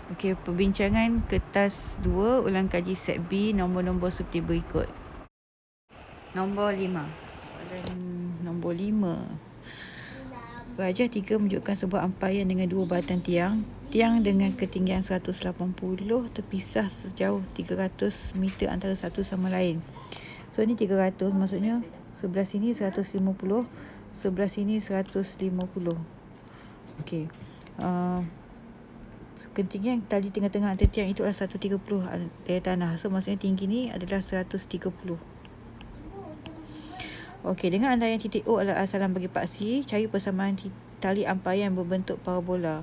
Okey, perbincangan kertas 2 ulang kaji set B nombor-nombor seperti berikut. Nombor 5. Soalan nombor 5. Rajah 3 menunjukkan sebuah ampaian dengan dua batang tiang. Tiang dengan ketinggian 180 terpisah sejauh 300 meter antara satu sama lain. So ni 300 maksudnya sebelah sini 150, sebelah sini 150. Okey. Ketinggian tali tengah-tengah antara tiang itu adalah 130 dari tanah. So maksudnya tinggi ni adalah 130. Okey, dengan andaian titik O adalah asalan bagi paksi, cari persamaan tali ampaian berbentuk parabola.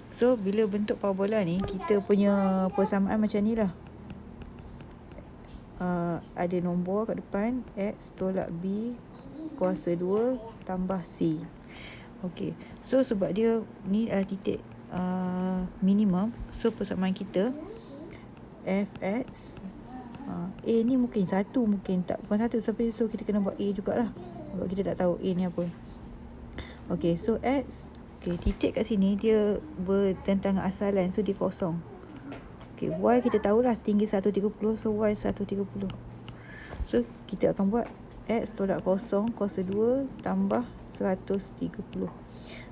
So bila bentuk parabola ni, kita punya persamaan macam ni lah. Ada nombor kat depan, X tolak B kuasa 2 tambah C. Okey, so sebab dia ni adalah titik minimum, so persamaan kita Fx A ni mungkin satu, mungkin tak, bukan satu, tapi so kita kena buat A jugalah sebab kita tak tahu A ni apa. Okey, so X, okey, titik kat sini dia bertentangan asalan, so dia kosong. Okey, Y kita tahulah tinggi 130, so Y 130. So kita akan buat X tolak kosong kuasa 2 tambah 130.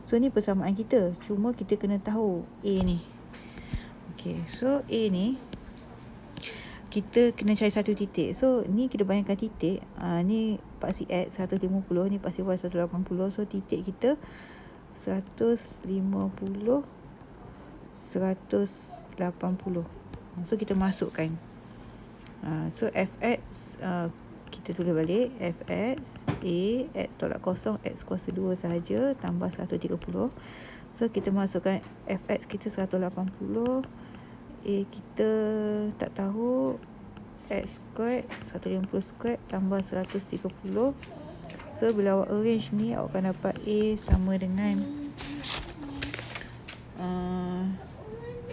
So ni persamaan kita, cuma kita kena tahu A ni. Okey, so A ni kita kena cari satu titik. So ni kita bayangkan titik, ni paksi X 150, ni paksi Y 180. So titik kita 150, 180. So kita masukkan. So Fx, kita tulis balik, Fx A, X tolak kosong, X kuasa 2 sahaja, tambah 130. So kita masukkan Fx kita 180, A kita tak tahu, X squared 150 squared tambah 130. So bila awak arrange ni, awak akan dapat A sama dengan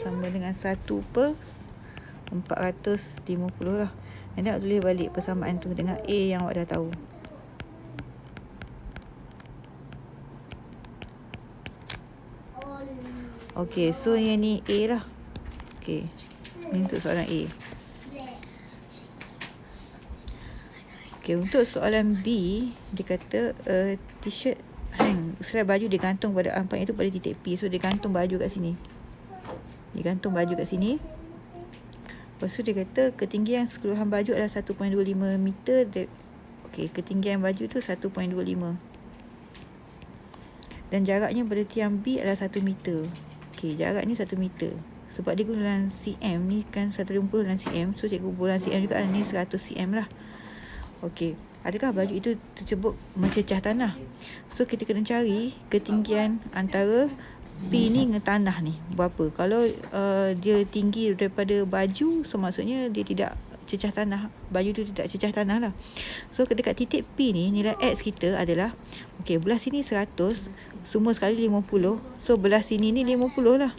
1/450 lah. Nanti awak tulis balik persamaan tu dengan A yang awak dah tahu. Okey, so yang ni A lah. Okey, ni untuk soalan A. Okey, untuk soalan B, dia kata t-shirt hang, selai baju digantung pada ampaian itu pada titik P. So dia gantung baju kat sini. Dia gantung baju kat sini. Lepas tu dia kata ketinggian keseluruhan baju adalah 1.25 meter. Okey, ketinggian baju tu 1.25. Dan jaraknya pada tiang B adalah 1 meter. Okey, jarak ni 1 meter. Sebab dia guna dalam cm, ni kan 150 dalam cm. So cikgu bulan cm juga, ni 100 cm lah. Okey, adakah baju itu tersebut mencecah tanah? So kita kena cari ketinggian antara P ni dengan tanah ni berapa. Kalau dia tinggi daripada baju, so maksudnya dia tidak cecah tanah, baju tu tidak cecah tanah lah. So dekat titik P ni, nilai X kita adalah, okey, belah sini 100, semua sekali 50. So belah sini ni 50 lah,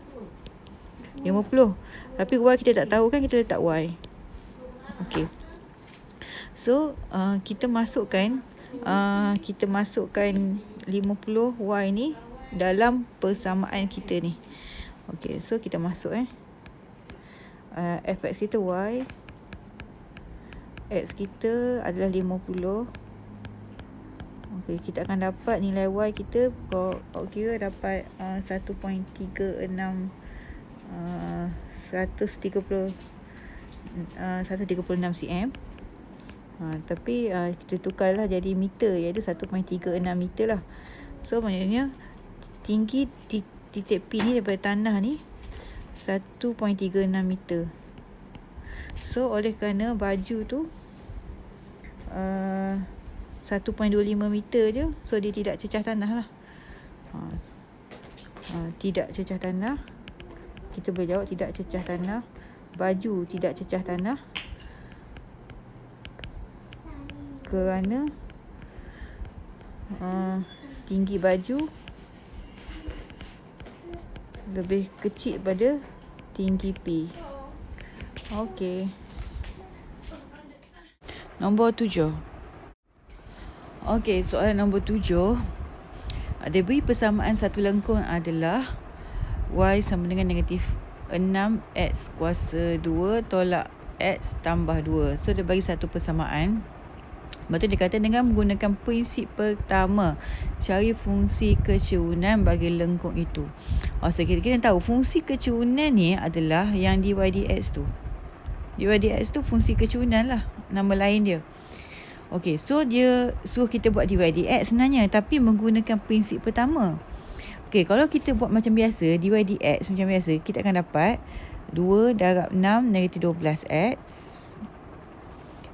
50. Tapi Y kita tak tahu kan, kita letak Y. Okey, so kita masukkan 50 Y ni dalam persamaan kita ni. Okey, so kita masuk Fx kita Y, X kita adalah 50. Okey, kita akan dapat nilai Y kita, kalau kira dapat 1.36 cm. Tapi kita tukarlah jadi meter, iaitu 1.36 meter lah. So maksudnya tinggi titik P ni daripada tanah ni 1.36 meter. So oleh kerana baju tu 1.25 meter je, so dia tidak cecah tanah lah. Tidak cecah tanah. Kita boleh jawab tidak cecah tanah. Baju tidak cecah tanah kerana tinggi baju lebih kecil pada tinggi P. Okey. Nombor 7. Okey, soalan nombor 7. Diberi persamaan satu lengkung adalah Y sama dengan negatif 6x kuasa 2 tolak x tambah 2. So, dia bagi satu persamaan. Lepas tu dia kata dengan menggunakan prinsip pertama, cari fungsi kecerunan bagi lengkung itu. So, kita tahu fungsi kecerunan ni adalah yang dy dx tu. dy dx tu fungsi kecerunan lah, nama lain dia. Okey, so dia suruh kita buat dy dx sebenarnya, tapi menggunakan prinsip pertama. Okey, kalau kita buat macam biasa, dy dx macam biasa, kita akan dapat 2 darab 6 negatif 12x.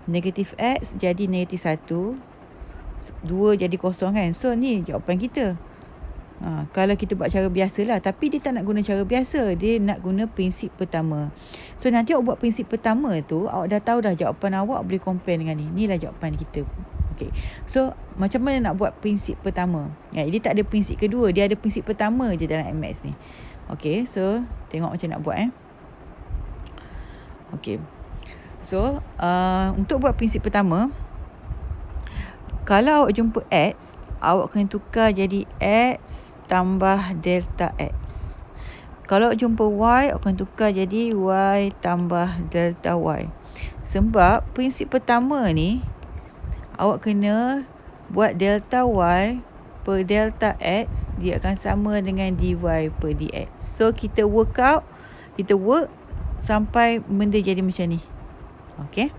Negatif x jadi negatif 1. 2 jadi kosong kan. So, ni jawapan kita. Kalau kita buat cara biasa lah. Tapi dia tak nak guna cara biasa. Dia nak guna prinsip pertama. So, nanti awak buat prinsip pertama tu, awak dah tahu dah jawapan awak boleh compare dengan ni. Inilah jawapan kita. Okay. So, macam mana nak buat prinsip pertama? Dia tak ada prinsip kedua. Dia ada prinsip pertama je dalam MX ni. Okay. So, tengok macam nak buat. Okay. So, untuk buat prinsip pertama, kalau awak jumpa x, awak kena tukar jadi x tambah delta x. Kalau awak jumpa y, awak kena tukar jadi y tambah delta y. Sebab prinsip pertama ni, awak kena buat delta y per delta x, dia akan sama dengan dy per dx. So, kita work sampai benda jadi macam ni. Okay.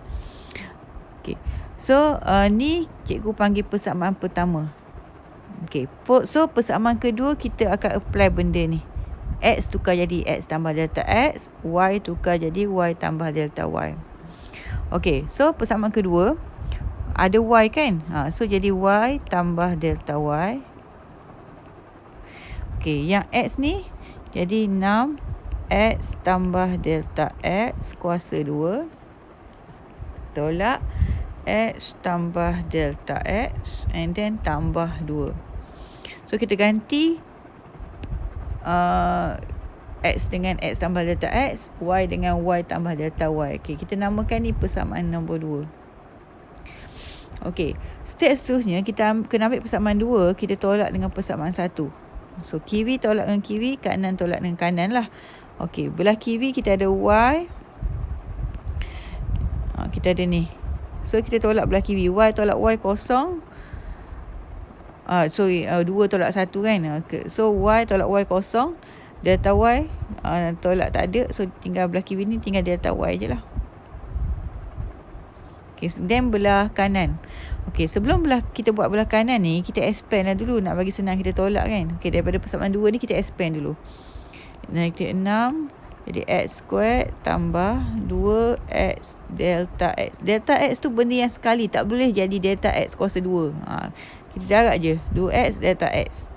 So, ni cikgu panggil persamaan pertama. Okay. So, persamaan kedua kita akan apply benda ni. X tukar jadi x tambah delta x. Y tukar jadi y tambah delta y. Okay. So, persamaan kedua ada y kan. So, jadi y tambah delta y. Okay. Yang x ni jadi 6x tambah delta x kuasa 2 tolak x tambah delta x and then tambah 2. So, kita ganti x dengan x tambah delta x, y dengan y tambah delta y. Okay, kita namakan ni persamaan nombor 2. Okay, step seterusnya kita kena ambil persamaan 2, kita tolak dengan persamaan 1. So, kiri tolak dengan kiri, kanan tolak dengan kanan lah. Okay, belah kiri kita ada y. Kita ada ni. So, kita tolak belah kiri. Y tolak y kosong. 2 tolak 1 kan. Okay. So, y tolak y kosong. Delta y tolak tak ada. So, tinggal belah kiri ni, tinggal delta y je lah. Okay, then belah kanan. Okay, sebelum kita buat belah kanan ni, kita expand lah dulu. Nak bagi senang kita tolak kan. Okay, daripada persamaan 2 ni, kita expand dulu. Negatif 6. Jadi x squared tambah 2x delta x. Delta x tu benda yang sekali. Tak boleh jadi delta x kuasa 2. Kita darab je. 2x delta x.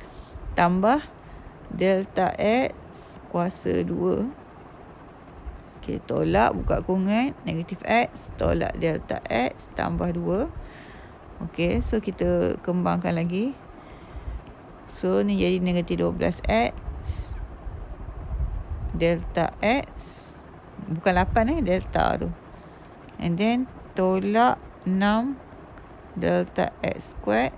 Tambah delta x kuasa 2. Okay, tolak. Buka kurungan. Negatif x. Tolak delta x. Tambah 2. Okay, so kita kembangkan lagi. So, ni jadi negatif 12x. Delta x. Bukan 8 delta tu. And then tolak 6 delta x squared.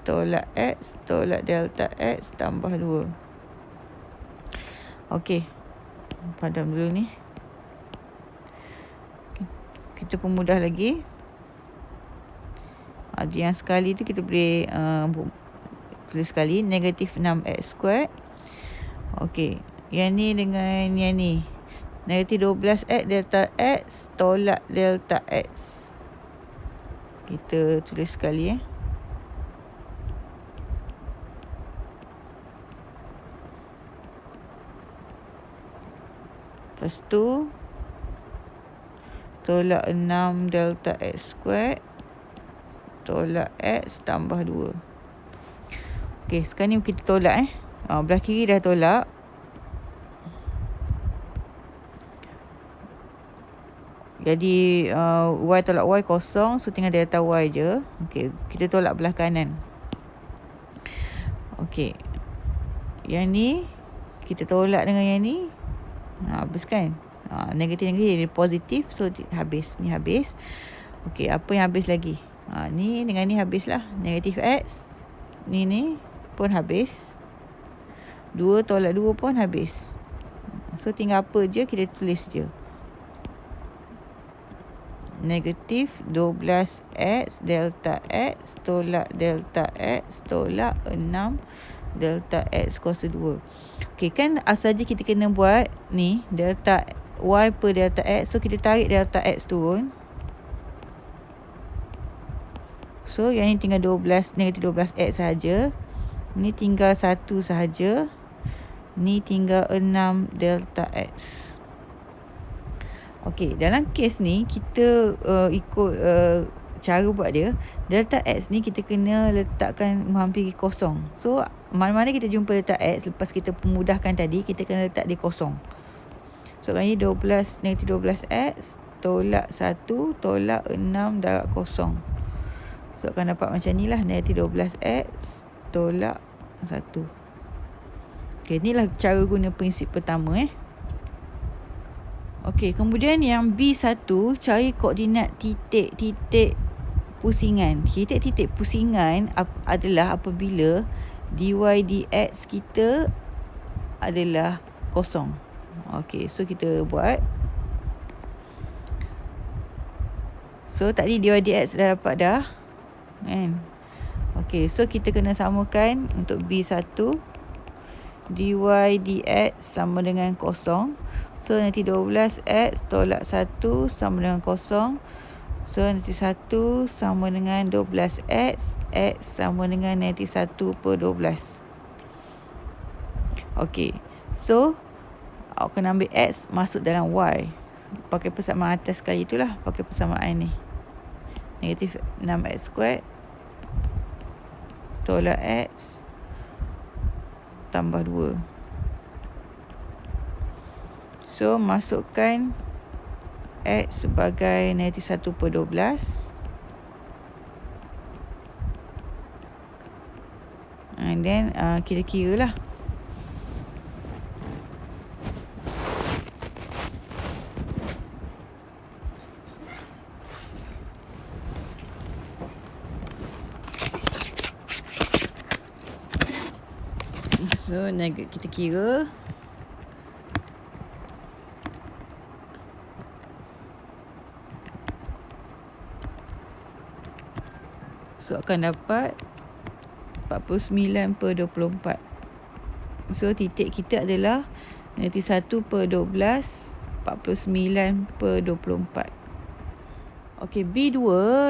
Tolak x. Tolak delta x tambah 2. Okay. Padam dulu ni. Kita pemudah lagi. Yang sekali tu kita boleh tulis sekali. Negatif 6x squared. Okay. Yang ni dengan yang ni. Negatif 12x delta x tolak delta x. Kita tulis sekali Lepas tu tolak 6 delta x squared tolak x tambah 2. Okay, sekarang ni kita tolak belah kiri dah tolak. Jadi y tolak y kosong. So, tinggal delta y je. Okay, kita tolak belah kanan. Okay, yang ni kita tolak dengan yang ni. Habis kan. Negatif-negatif jadi positif. So, habis. Ni habis. Okay, apa yang habis lagi? Ni dengan ni habis lah. Negatif x. Ni pun habis. 2 tolak 2 pun habis. So tinggal apa je, kita tulis je. Negatif 12x delta x tolak delta x tolak 6 delta x kuasa 2. Okay, kan asal je kita kena buat ni delta y per delta x. So kita tarik delta x turun. So yang ni tinggal 12, negatif 12x sahaja. Ni tinggal 1 sahaja. Ni tinggal 6 delta x. Okey, dalam kes ni kita ikut cara buat dia. Delta x ni kita kena letakkan menghampiri kosong. So mana-mana kita jumpa delta x, lepas kita pemudahkan tadi, kita kena letak dia kosong. So kan ni 12 negatif 12x tolak 1 tolak 6 darab kosong. So akan dapat macam ni lah, negatif 12x tolak 1. Okey, inilah cara guna prinsip pertama. Okey, kemudian yang B1, cari koordinat titik-titik pusingan. Titik-titik pusingan adalah apabila dy dx kita adalah kosong. Okey, so kita buat. So tadi dy dx dah dapat dah. Kan? Okey, so kita kena samakan untuk B1. Dy dx sama dengan kosong. So nanti 12x tolak 1 sama dengan kosong. So nanti 1 sama dengan 12x. X sama dengan nanti 1 per 12. Okey. So awak kena ambil x masuk dalam y. Pakai persamaan atas sekali itulah. Pakai persamaan ni. Negatif 6x squared tolak x tambah 2. So, masukkan x sebagai negatif 1 per 12. And then, kita kira lah. So, kita kira. So akan dapat 49 per 24. So titik kita adalah negatif 1 per 12, 49 per 24. Okey, B2,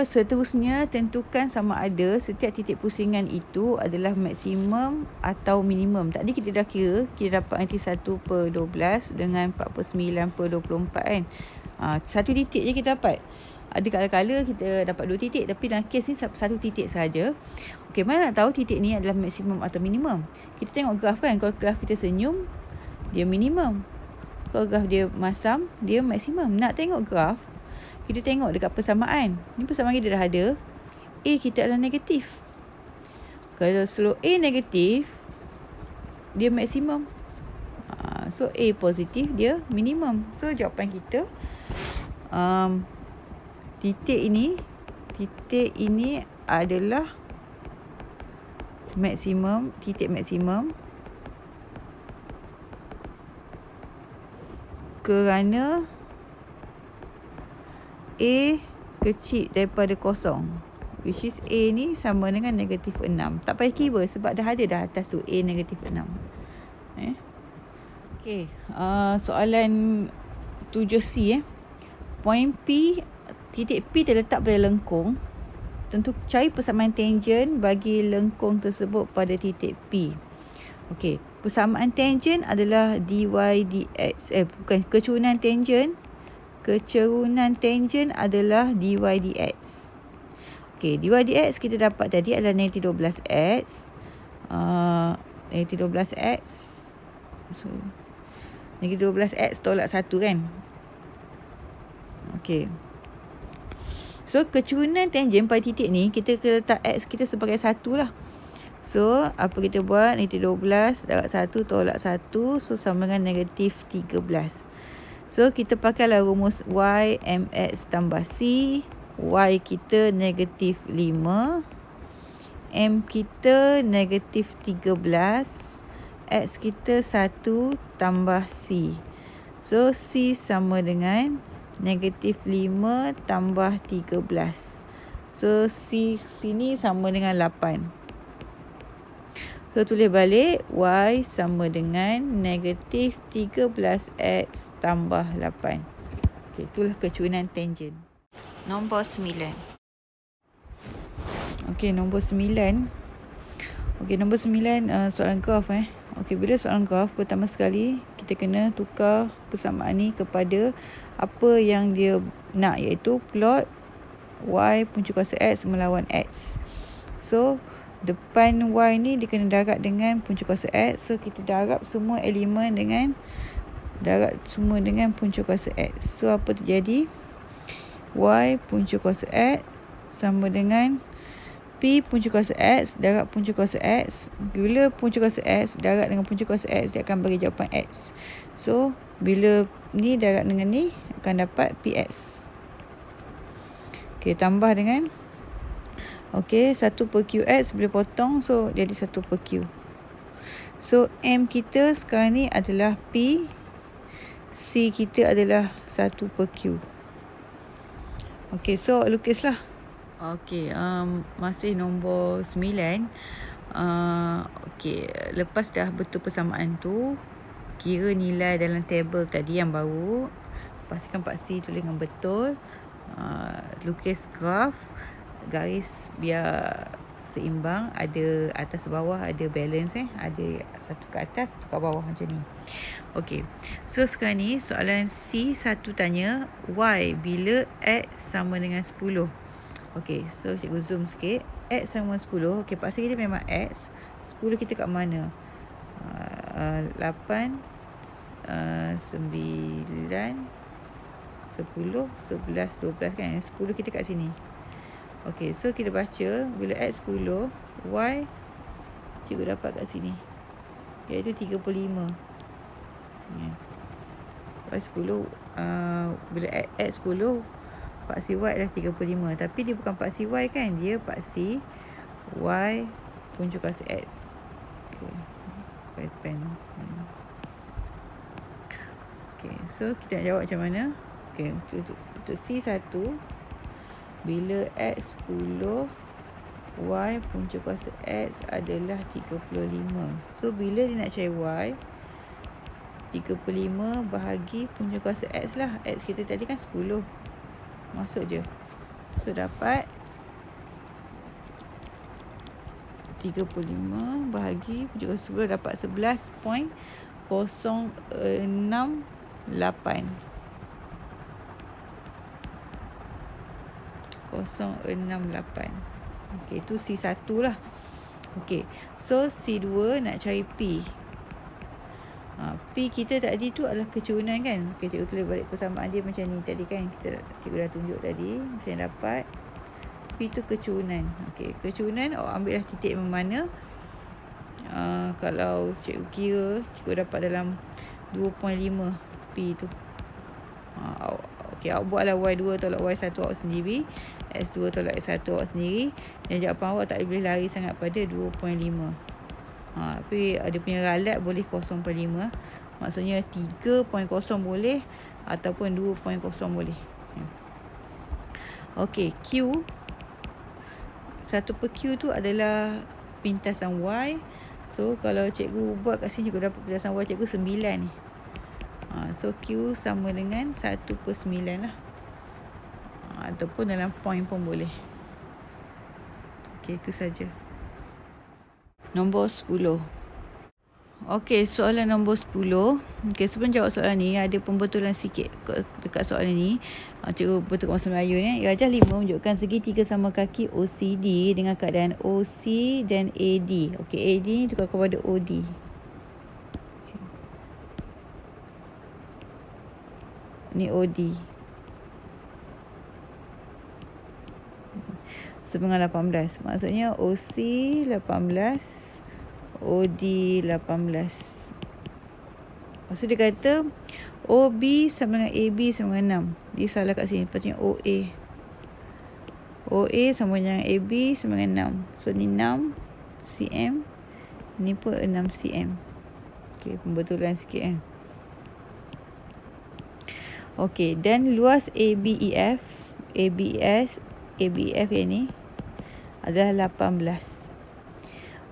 seterusnya tentukan sama ada setiap titik pusingan itu adalah maksimum atau minimum. Tadi kita dah kira, kita dapat negatif 1 per 12 dengan 49 per 24 kan. Satu titik je kita dapat. Ada kala-kala kita dapat 2 titik, tapi dalam kes ni 1 titik saja. Okey, mana nak tahu titik ni adalah maksimum atau minimum? Kita tengok graf kan. Kalau graf kita senyum, dia minimum. Kalau graf dia masam, dia maksimum. Nak tengok graf, kita tengok dekat persamaan. Ni persamaan kita dah ada. A kita adalah negatif. Kalau slope A negatif, dia maksimum. So A positif, dia minimum. So jawapan kita titik ini adalah maksimum, titik maksimum kerana A kecil daripada kosong, which is A ni sama dengan negatif 6. Tak payah kira sebab dah ada dah atas tu A negatif 6. Okey, soalan 7C. Point P, titik P terletak pada lengkung. Tentu cari persamaan tangen bagi lengkung tersebut pada titik P. Okey, persamaan tangen adalah dy dx. Kecerunan tangen. Kecerunan tangen adalah dy dx. Okey, dy dx kita dapat tadi adalah negatif 12x. Negatif 12x. So, negatif 12x tolak 1 kan. Okey. So, kecerunan tangen pada titik ni, kita letak x kita sebagai 1 lah. So, apa kita buat? Negatif 12 darab 1 tolak 1. So, sama dengan negatif 13. So, kita pakailah rumus y mx tambah c. Y kita negatif 5. M kita negatif 13. X kita 1 tambah c. So C sama dengan negatif 5 tambah 13. So C sini sama dengan 8. So tulis balik, Y sama dengan negatif 13X tambah 8. Okay, itulah kecuinan tangent. Nombor 9. Okay, nombor 9. Okay, nombor 9 soalan graf. Okay, bila soalan graf, pertama sekali kita kena tukar persamaan ni kepada apa yang dia nak, iaitu plot Y punca kuasa X melawan X. So, depan Y ni dia kena darab dengan punca kuasa X. So, kita darab semua elemen dengan punca kuasa X. So, apa terjadi? Y punca kuasa X sama dengan P punca kuasa X darab punca kuasa X. Bila punca kuasa X darab dengan punca kuasa X, dia akan bagi jawapan X. So, bila ni darab dengan ni, akan dapat PX. Okay, tambah dengan okay, 1 per QX boleh potong. So, jadi 1 per Q. So, M kita sekarang ni adalah P. C kita adalah 1 per Q. Okay, so lukislah. Okay, masih nombor 9. Okay, lepas dah betul persamaan tu, kira nilai dalam tabel tadi yang baru. Pastikan Pak C tulis dengan betul. Lukis graf, garis biar seimbang, ada atas bawah, ada balance ada satu ke atas, satu ke bawah macam ni. Okey. So sekarang ni soalan C1 tanya Y bila X sama dengan 10. Okey, so cikgu zoom sikit. X sama 10. Okey, paksa kita memang X. 10 kita kat mana? 8 9 10 11 12 kan. 10 kita kat sini. Okey, so kita baca bila X 10, Y cikgu dapat kat sini, iaitu 35. Y 10, bila X 10, paksi Y adalah 35. Tapi dia bukan paksi Y kan, dia paksi Y punca kuasa X. Okay, pen. Okay, so kita nak jawab macam mana? Okay, untuk C1, bila X 10, Y punca kuasa X adalah 35. So, bila dia nak cari Y, 35 bahagi punca kuasa X lah. X kita tadi kan 10. Masuk je. So, dapat 35 bahagi punca kuasa 10 dapat 11.068. Okey, itu C1 lah. Okey, so C2 nak cari P. P kita tadi tu adalah kecuinan kan. Okey, cikgu tulis balik persamaan dia macam ni tadi kan. Cikgu dah tunjuk tadi. Macam yang dapat P tu kecuinan. Okey, kecuinan ambil dah titik mana. Kalau cikgu kira, cikgu dapat dalam 2.5 P tu. Okey, awak buatlah Y2 tolak Y1 awak sendiri, X2 tolak X1 awak sendiri, dan jawapan awak tak boleh lari sangat pada 2.5. Tapi ada punya ralat boleh 0.5. Maksudnya 3.0 boleh ataupun 2.0 boleh. Okey, Q 1 per Q tu adalah pintasan Y. So kalau cikgu buat kat sini, cikgu dapat pintasan Y cikgu 9 ni. So Q sama dengan 1 per 9 lah. Ataupun dalam point pun boleh. Okey, itu saja. Nombor 10. Okey, soalan nombor 10. Okey, sebelum jawab soalan ni, ada pembetulan sikit dekat soalan ni. Cikgu betulkan bahasa Melayu ni. Rajah 5 menunjukkan segitiga sama kaki OCD dengan keadaan OC dan AD. Okey, AD ni tukar kepada OD. Ni OD. Sebenarnya 18. Maksudnya OC 18, OD 18. Maksud dia kata OB sama dengan AB sama dengan 6. Dia salah kat sini. Patutnya OA. OA sama dengan AB sama dengan 6. So ni 6 cm. Ni pun 6 cm. Okey, pembetulan sikit kan. Okey, dan luas ABEF, ABEF yang ni adalah 18.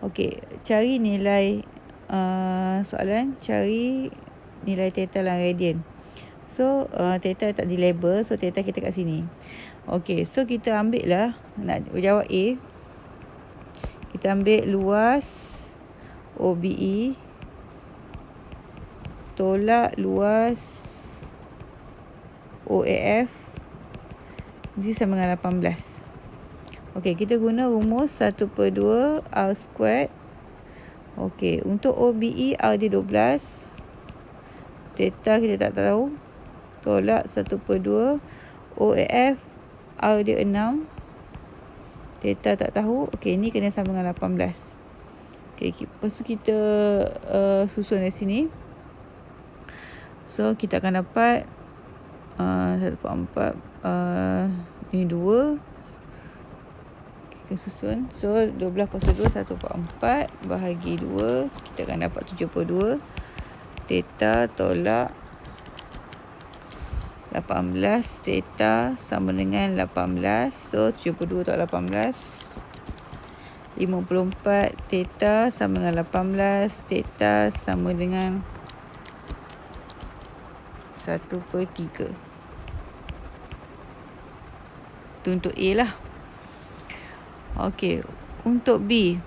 Okey, cari nilai soalan, cari nilai theta dalam radian. So, theta tak di label, so theta kita kat sini. Okey, so kita ambil lah, nak jawab A, kita ambil luas OBE tolak luas OAF, ini sama dengan 18. Okey, kita guna rumus 1/2 R squared. Okey, untuk OBE R dia 12, theta kita tak tahu, tolak 1/2 OAF R dia 6, theta tak tahu. Okey, ni kena sama dengan 18. Okey, lepas tu kita susun dari sini. So, kita akan dapat 1/4, ni 2. Kita susun. So, 12 / 2, 1/4 bahagi 2. Kita akan dapat 72. Theta tolak 18. Theta sama dengan 18. So, 72 tolak 18. 54. Theta sama dengan 18. Theta sama dengan 1/3. Itu untuk A lah. Okey, untuk B,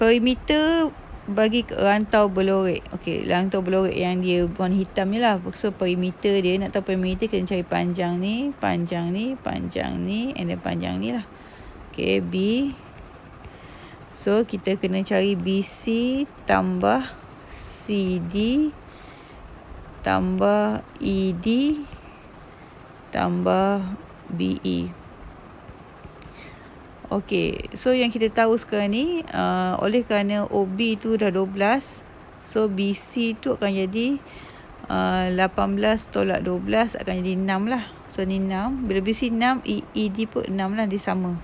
perimeter bagi rantau berlorek. Okey, rantau berlorek yang dia warna hitam ni lah. So, perimeter dia, nak tahu perimeter, kena cari panjang ni, panjang ni, panjang ni, and then panjang ni lah. Okey, B. So, kita kena cari BC tambah CD tambah ED tambah BE. Okey, so yang kita tahu sekarang ni, oleh kerana OB tu dah 12, so BC tu akan jadi 18 tolak 12 akan jadi 6 lah. So ni 6, bila BC 6, ED pun 6 lah, dia sama.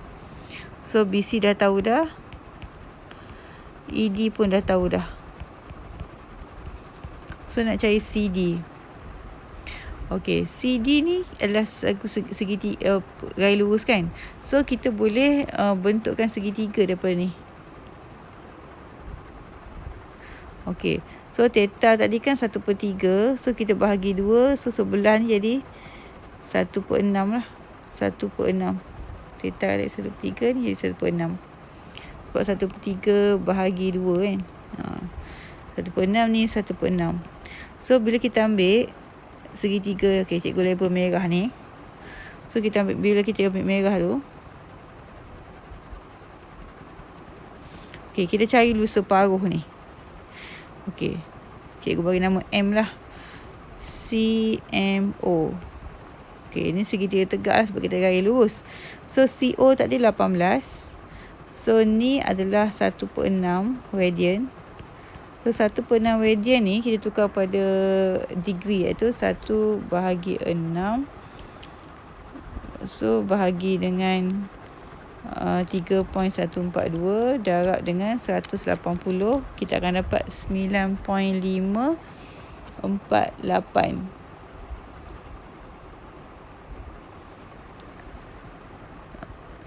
So BC dah tahu dah, ED pun dah tahu dah. So nak cari CD. Okey, CD ni adalah segitiga, garis lurus kan. So kita boleh bentukkan segitiga daripada ni. Okey, so theta tadi kan 1/3, so kita bahagi 2, so sebelah ni jadi 1/6 lah. 1/6. Theta dari 1/3 ni jadi 1/6. Sebab 1/3 bahagi 2 kan. 1/6 ni 1/6. So bila kita ambil segitiga, okey, cikgu label merah ni. So kita ambil, bila kita ambil merah tu, okey, kita cari dulu separuh ni. Okey, cikgu bagi nama M lah, CMO. Okey, ni segitiga tegak lah sebab kita garis lurus. So CO tadi 18. So ni adalah 1/6 radian. So 1/6 radian ni kita tukar pada degree, iaitu 1 bahagi 6. So bahagi dengan 3.142 darab dengan 180, kita akan dapat 9.548.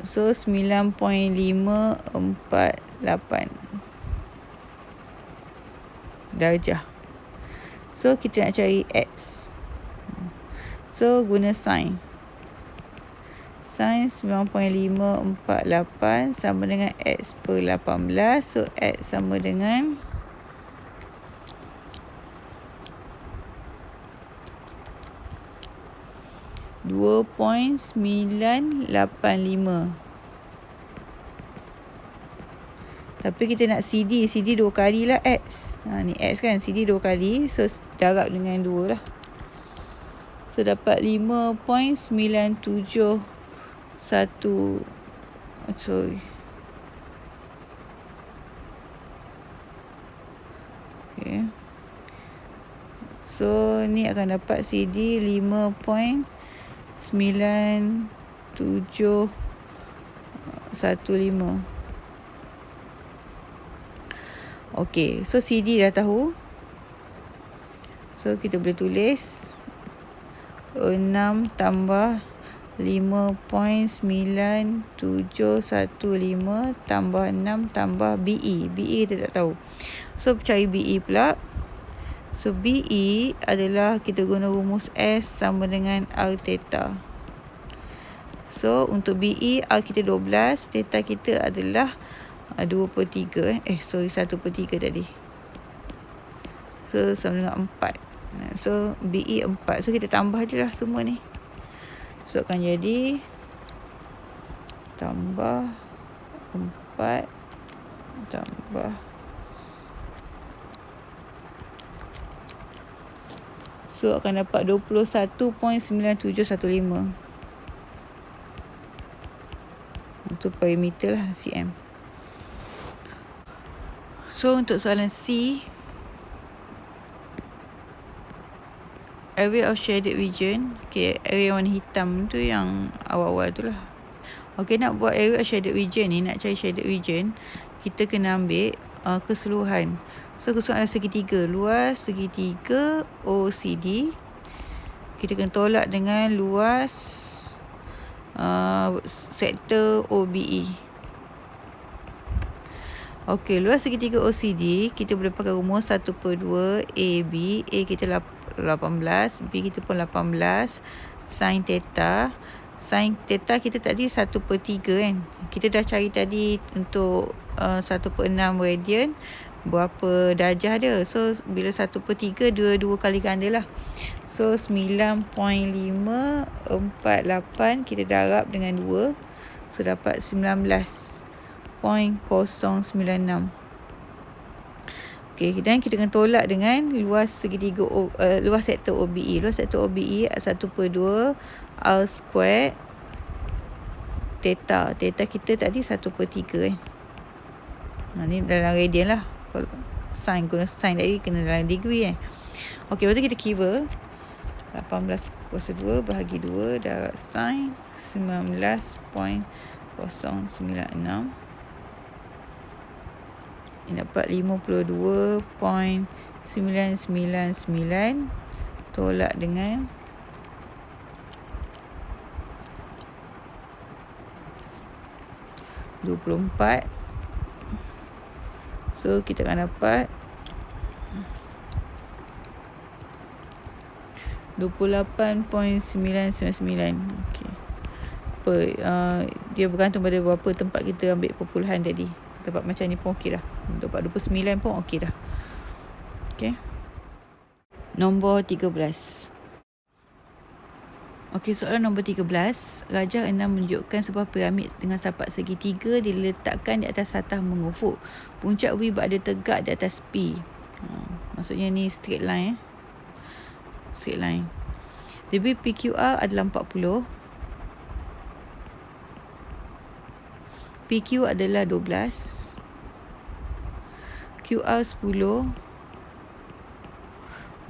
So 9.548 darjah. So kita nak cari X. So guna sin. Sin 9.548 sama dengan X per 18. So X sama dengan 2.985. Tapi kita nak CD 2 kali lah X. Ni X kan, CD 2 kali. So darab dengan 2 lah. So dapat 5.971. Sorry. Okay. So ni akan dapat CD 5.9715. Okey, so CD dah tahu. So kita boleh tulis 6 tambah 5.9715 tambah 6 tambah BE. BE kita tak tahu. So cari BE pula. So BE adalah kita guna rumus S sama dengan R theta. So untuk BE R kita 12, theta kita adalah 2/3 1/3 tadi. So sama dengan 4. So BE 4. So kita tambah je lah semua ni. So akan jadi tambah 4 tambah, so akan dapat 21.9715. Untuk perimeter lah, cm. So untuk soalan C, area of shaded region. Okay, area warna hitam tu yang awal-awal tu lah. Okay, nak buat area of shaded region ni, nak cari shaded region, kita kena ambil keseluruhan. So keseluruhan adalah segitiga. Luas segitiga OCD, kita kena tolak dengan luas sektor OBE. Okay, luas segitiga OCD, kita boleh pakai rumus 1/2 AB. A kita 18, B kita pun 18, sin theta. Sin theta kita tadi 1/3 kan. Kita dah cari tadi untuk 1/6 radian, berapa darjah dia. So bila 1/3, dua kali ganda lah. So 9.548 kita darab dengan 2. So dapat 19.096. Okay, dan kita akan tolak dengan luas segitiga luas sektor OBE. Luas sektor OBE 1/2 R squared theta. Theta kita tadi 1/3 kan. Ni dalam radian lah. Kalau sin, guna sin tadi kena dalam degree kan. Okay, lepas tu kita kira 18 kuasa 2 bahagi 2 darab sin 19.096. Ini dapat 52.999 tolak dengan 24. So kita akan dapat 28.999. Okay. Dia bergantung pada berapa tempat kita ambil perpuluhan tadi. Dapat macam ni pun okey dah. Dapat 29 pun okey dah. Okay. Nombor 13. Okey, soalan nombor 13. Rajah 6 menunjukkan sebuah piramid dengan sapat segitiga diletakkan di atas satah mengufuk. Puncak V berada tegak di atas P. Maksudnya ni straight line. Straight line. Degree PQR adalah 40. PQ adalah 12. QR 10.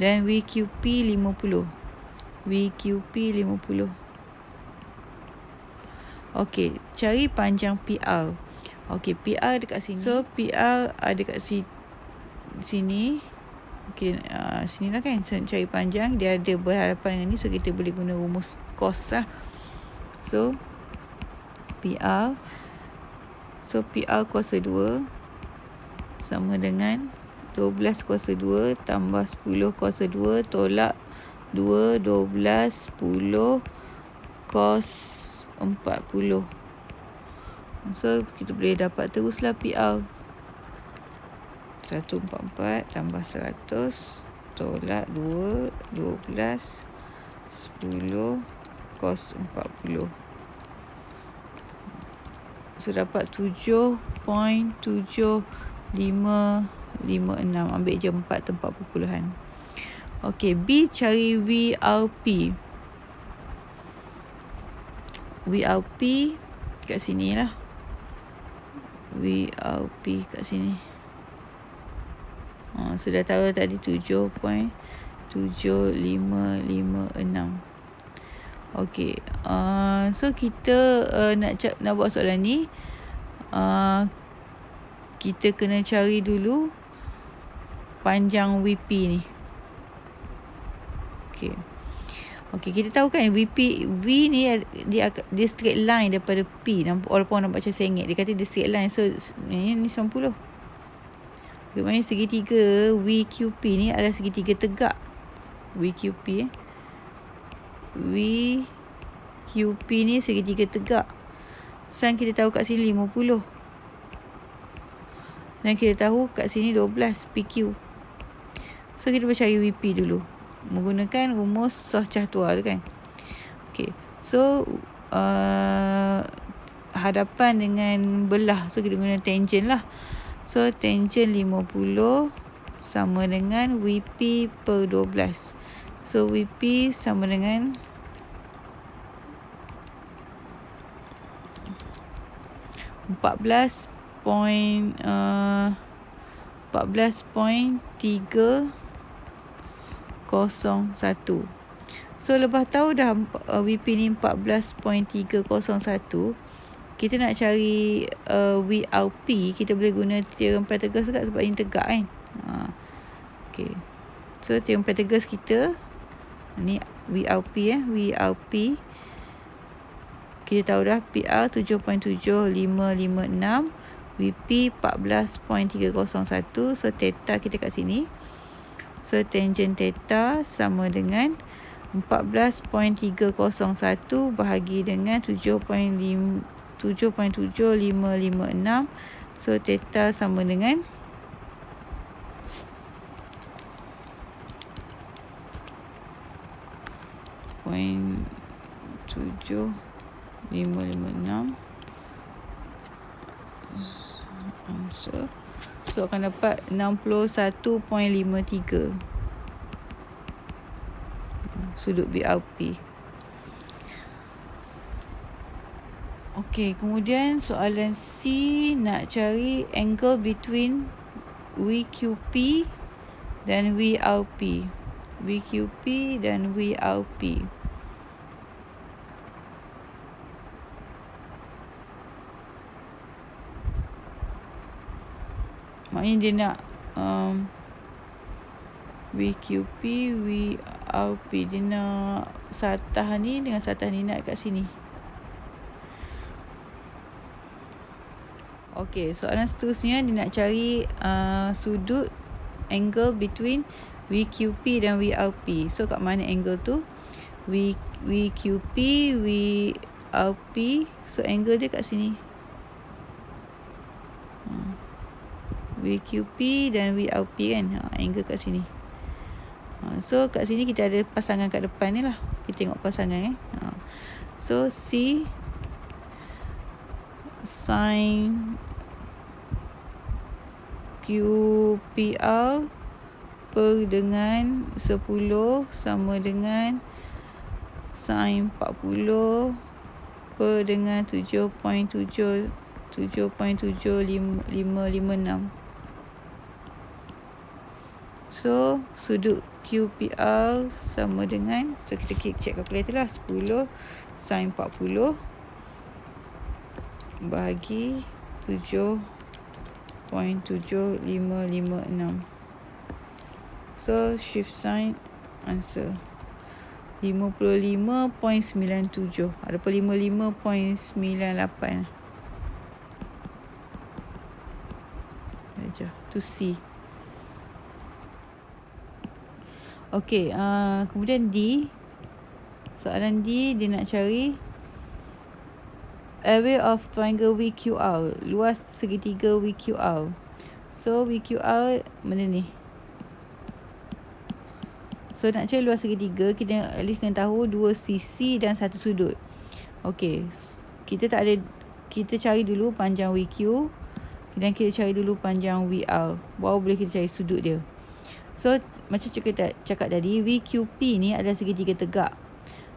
Dan VQP 50. VQP 50. Okey, cari panjang PR. Okey, PR dekat sini. So PR ada kat sini. Okey, sini lah kan. So, cari panjang, dia ada berhadapan dengan ni. So kita boleh guna rumus cos lah. So PR. So PR kuasa 2 sama dengan 12 kuasa 2 tambah 10 kuasa 2 tolak 2, 12, 10 cos 40. So kita boleh dapat teruslah PR 144 tambah 100 tolak 2, 12, 10 cos 40. So dapat 7.7556. Ambil je 4 tempat perpuluhan. Okey, B cari VRP. VRP kat sini lah. VRP kat sini. Sudah tahu tadi 7.7556. Okey. So kita nak buat soalan ni. Kita kena cari dulu panjang VP ni. Okey. Okey, kita tahu kan V ni dia straight line daripada P. Walaupun nampak macam sengit, dia kata dia straight line. So ni 90. Maknanya segitiga VQP ni adalah segitiga tegak. VQP VQP ni segitiga tegak. Sin kita tahu kat sini 50. Dan kita tahu kat sini 12 PQ. So kita boleh cari VP dulu menggunakan rumus Soh Cahtua tu kan. Okay. So hadapan dengan belah, so kita guna tangent lah. So tangent 50 sama dengan VP per 12. So VP sama dengan 14.301. So lepas tahu dah VP ni 14.301, kita nak cari VRP, kita boleh guna teorem Pythagoras juga sebab ini tegak kan. Okay. So teorem Pythagoras kita ni VRP VRP kita tahu dah PR 7.7556, VP 14.301. So theta kita kat sini. So tangent theta sama dengan 14.301 bahagi dengan 7.7556. So theta sama dengan 0.7556. So akan dapat 61.53 sudut BRP. Okey, kemudian soalan C nak cari angle between VQP dan VRP. VQP dan VRP. Maknanya dia nak VQP, VRP. Dia nak satah ni dengan satah ni nak kat sini. Okey, soalan seterusnya dia nak cari sudut angle between VQP dan VRP. So kat mana angle tu? VQP, VRP. So angle dia kat sini. VQP dan VRP kan. Angle kat sini. So kat sini kita ada pasangan kat depan ni lah. Kita tengok pasangan So C sin QPR per dengan 10 sama dengan sin 40 per dengan 7.7556. So sudut QPR sama dengan, so kita check calculator lah, 10 sin 40 bahagi 7.7556. So shift sign, answer 55.97 ataupun 55.98. To C. Okey, kemudian D. Soalan D dia nak cari area of triangle VQR, luas segitiga VQR. So VQR mana ni? So nak cari luas segitiga, kita at least kena tahu 2 sisi dan 1 sudut. Okey, kita cari dulu panjang VQ dan kita cari dulu panjang VR. Baru boleh kita cari sudut dia. So macam kita cakap tadi, VQP ni adalah segitiga tegak.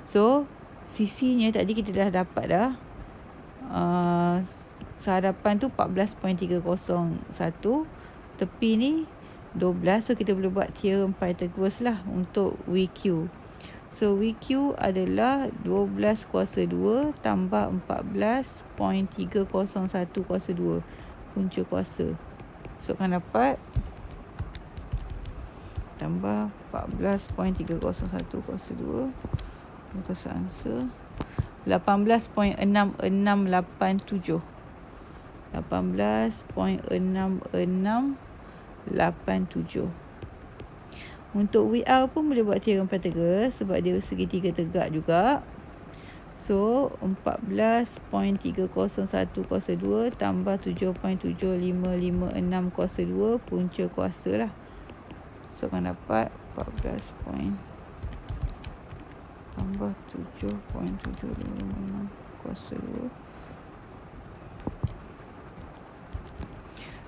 So sisinya tadi kita dah dapat dah. Sehadapan tu 14.301, tepi ni 12. So kita boleh buat teorem Pythagoras lah untuk VQ. So VQ adalah 12 kuasa 2 tambah 14.301 kuasa 2 punca kuasa. So akan dapat tambah 14.301 kuasa 2. Kuasa answer 18.6687. 18.6687. Untuk VR pun boleh buat teorem Pythagoras sebab dia segitiga tegak juga. So 14.301 kuasa 2 tambah 7.7556 kuasa 2 punca kuasa lah. So akan dapat 14 point tambah 7.7556 kuasa 2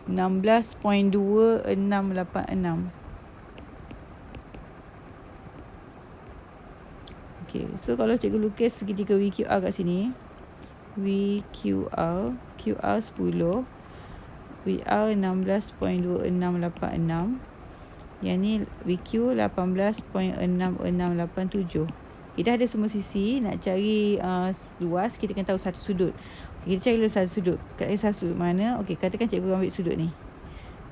16.2686. Okay, so kalau cikgu lukis segitiga VQR kat sini, VQR, QR 10, VR 16.2686, yang ni VQ 18.6687. Kita ada semua sisi, nak cari luas, kita kena tahu satu sudut. Kita cari satu sudut. Kat satu sudut mana? Okey, katakan cikgu ambil sudut ni.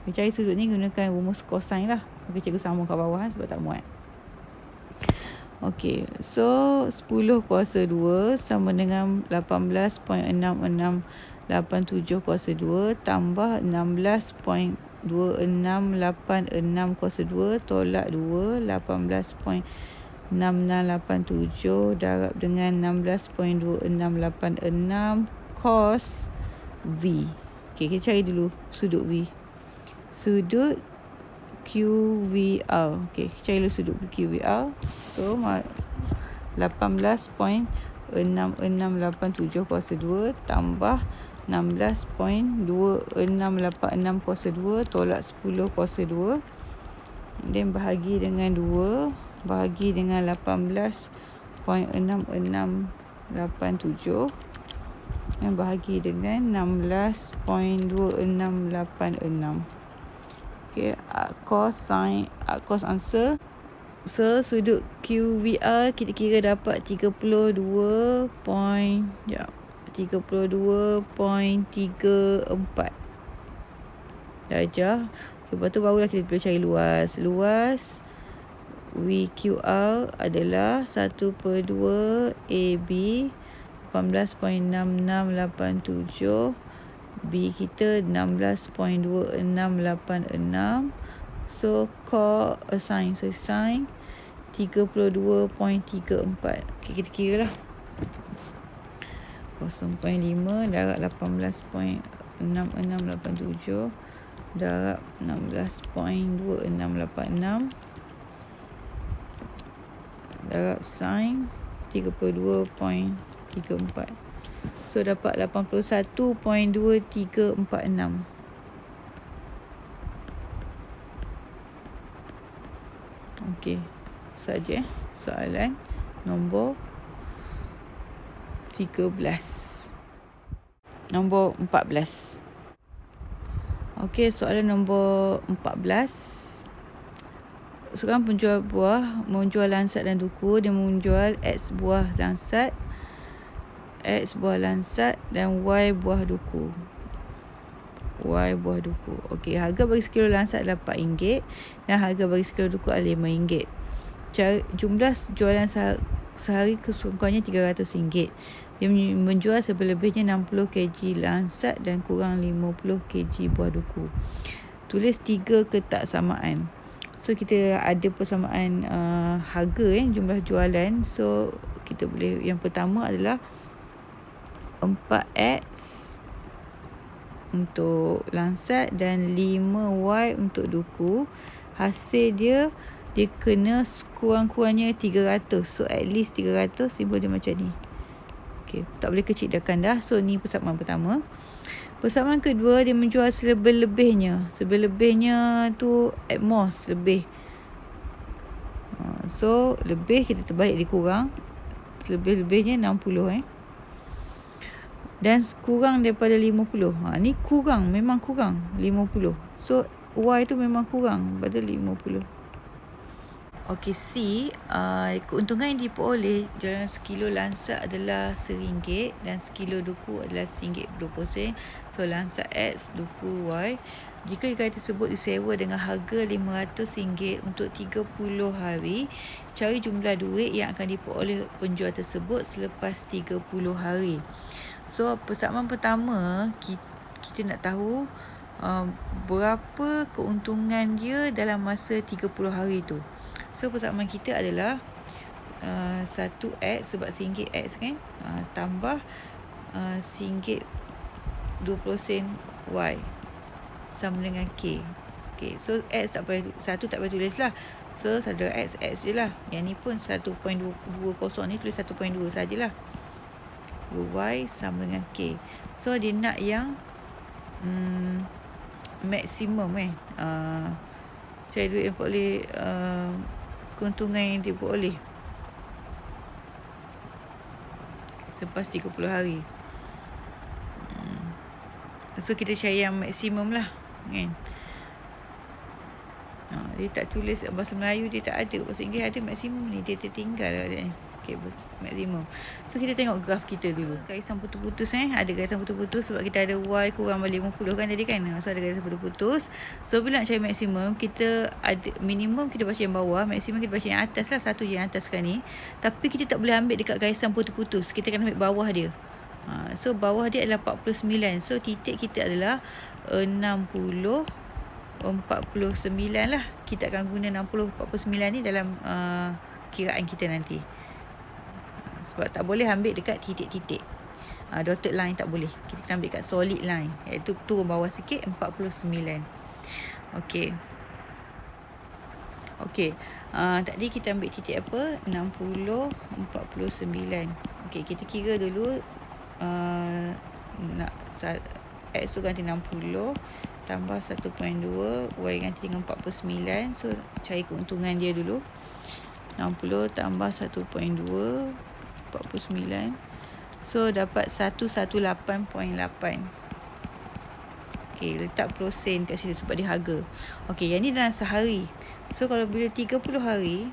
Kita cari sudut ni gunakan rumus cosine lah. Okey, cikgu sambung kat bawah sebab tak muat. Okey, so 10 kuasa 2 sama dengan 18.6687 kuasa 2 tambah 16.2686 kuasa 2 tolak 2, 18.6687 darab dengan 16.2686 cos V. Okey, kita cari dulu sudut V. Sudut QVR. Okey, cari dulu sudut QVR. So 18.6687 kuasa 2 tambah 16.2686 kuasa 2 tolak 10 kuasa 2. Then bahagi dengan 2, bahagi dengan 18.6687 dan bahagi dengan 16.2686. Okay, cos answer. So sudut QVR kita kira dapat 32.34 darjah. Lepas tu barulah kita boleh cari luas. Luas VQR adalah 1/2 AB 18.6687. B kita 16.2686. So sin 32.34. Okay, kita kira lah 0.5 darab 18.6687 darab 16.2686 darab sin 32.34. So dapat 81.2346. Okey, saja soalan nombor 13. Nombor 14. Okey, soalan nombor 14. Sekarang penjual buah menjual lansat dan duku. Dia menjual X buah lansat, X buah lansat dan Y buah duku. Y buah duku. Okey, harga bagi sekilo lansat adalah RM4 dan harga bagi sekilo duku adalah RM5. Jumlah jualan sehari keseluruhannya RM300. Dia menjual sebelebihnya 60 kg lansat dan kurang 50 kg buah duku. Tulis 3 ketaksamaan. So kita ada persamaan harga jumlah jualan. So kita boleh, yang pertama adalah 4X untuk lansat dan 5Y untuk duku. Hasil dia kena kurang-kurangnya 300. So at least 300, simbol dia macam ni. Okey, tak boleh kecilkan dah. So ni persamaan pertama. Persamaan kedua, dia menjual selebih-lebihnya. Selebih-lebihnya tu at most lebih. So lebih kita terbalik dia kurang. Selebih-lebihnya 60 dan kurang daripada 50. Ni kurang, memang kurang 50. So Y tu memang kurang pada 50. Okey, C, keuntungan yang diperoleh dalam sekilo Lansa adalah RM1 dan sekilo duku adalah RM1.20. So Lansa X, duku Y. Jika gerai tersebut disewa dengan harga RM500 untuk 30 hari, cari jumlah duit yang akan diperoleh penjual tersebut selepas 30 hari. So persamaan pertama, kita nak tahu berapa keuntungan dia dalam masa 30 hari tu. So persamaan kita adalah 1X sebab RM1 kan, tambah RM1.20 Y sama dengan K. Okay, so X tak payah, 1 tak payah tulis lah. So ada X je lah. Yang ni pun 1.20 ni tulis 1.2 sajalah. Y sama dengan K. So dia nak yang maksimum cari duit yang boleh keuntungan yang diperoleh selepas 30 hari. So kita cari yang maksimum lah kan. Dia tak tulis bahasa Melayu, dia tak ada. Bahasa Inggeris ada maksimum ni, dia tertinggal katanya. Okay, maksimum. So kita tengok graf kita dulu. Garisan putus-putus ada garisan putus-putus sebab kita ada Y kurang 50 kan tadi kan. So ada garisan putus-putus. So bila nak cari maksimum, kita ada minimum kita baca yang bawah, maksimum kita baca yang atas lah, satu je yang atas sekarang ni. Tapi kita tak boleh ambil dekat garisan putus-putus. Kita kena ambil bawah dia. So bawah dia adalah 49. So titik kita adalah 60 49 lah. Kita akan guna 60 49 ni dalam kiraan kita nanti. Sebab tak boleh ambil dekat titik-titik. Dotted line tak boleh. Kita kena ambil kat solid line, iaitu turun bawah sikit 49. Okey. Tadi kita ambil titik apa? 60 49. Okey, kita kira dulu X tu ganti 60 tambah 1.2, Y ganti dengan 49. So cari keuntungan dia dulu. 60 tambah 1.2 49. So dapat 118.8. Okey, letak % kat situ sebab dia harga. Okey, yang ni dalam sehari. So kalau bila 30 hari,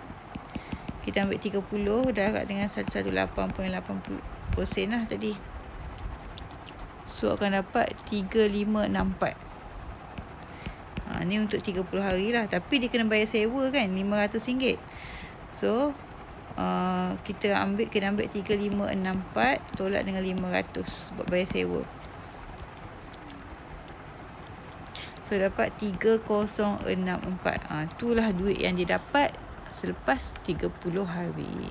kita ambil 30 darab dengan 118.8% lah tadi. So akan dapat 3564. Ni untuk 30 hari lah. Tapi dia kena bayar sewa kan, RM500. So kita kena ambil 3564 tolak dengan 500 buat bayar sewa. So dapat 3064. Itulah duit yang dia dapat selepas 30 hari.